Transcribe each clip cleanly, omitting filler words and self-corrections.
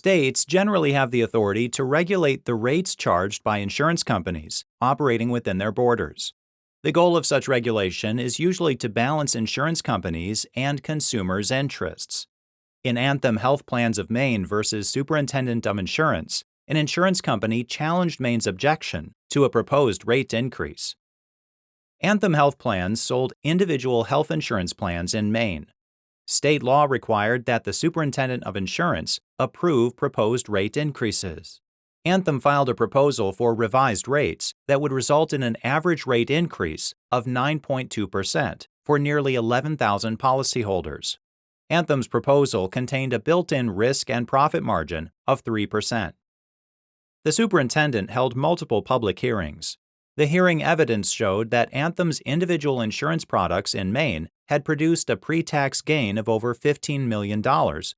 States generally have the authority to regulate the rates charged by insurance companies operating within their borders. The goal of such regulation is usually to balance insurance companies' and consumers' interests. In Anthem Health Plans of Maine versus Superintendent of Insurance, an insurance company challenged Maine's objection to a proposed rate increase. Anthem Health Plans sold individual health insurance plans in Maine. State law required that the Superintendent of Insurance approve proposed rate increases. Anthem filed a proposal for revised rates that would result in an average rate increase of 9.2% for nearly 11,000 policyholders. Anthem's proposal contained a built-in risk and profit margin of 3%. The superintendent held multiple public hearings. The hearing evidence showed that Anthem's individual insurance products in Maine had produced a pretax gain of over $15 million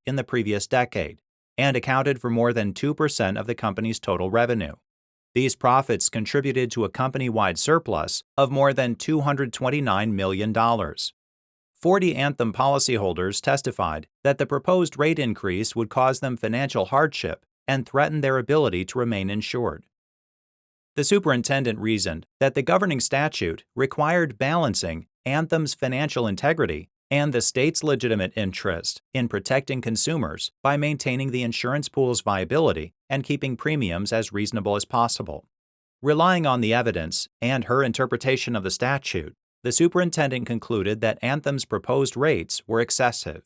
in the previous decade and accounted for more than 2% of the company's total revenue. These profits contributed to a company-wide surplus of more than $229 million. 40 Anthem policyholders testified that the proposed rate increase would cause them financial hardship and threaten their ability to remain insured. The superintendent reasoned that the governing statute required balancing Anthem's financial integrity and the state's legitimate interest in protecting consumers by maintaining the insurance pool's viability and keeping premiums as reasonable as possible. Relying on the evidence and her interpretation of the statute, the superintendent concluded that Anthem's proposed rates were excessive.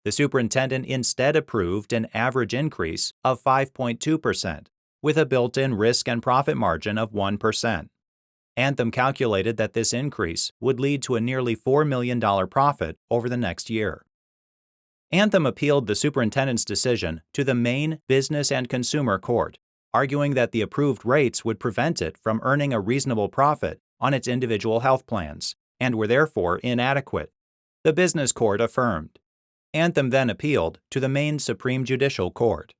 The superintendent instead approved an average increase of 5.2%, with a built-in risk and profit margin of 1%. Anthem calculated that this increase would lead to a nearly $4 million profit over the next year. Anthem appealed the superintendent's decision to the Maine Business and Consumer Court, arguing that the approved rates would prevent it from earning a reasonable profit on its individual health plans and were therefore inadequate. The business court affirmed. Anthem then appealed to the Maine Supreme Judicial Court.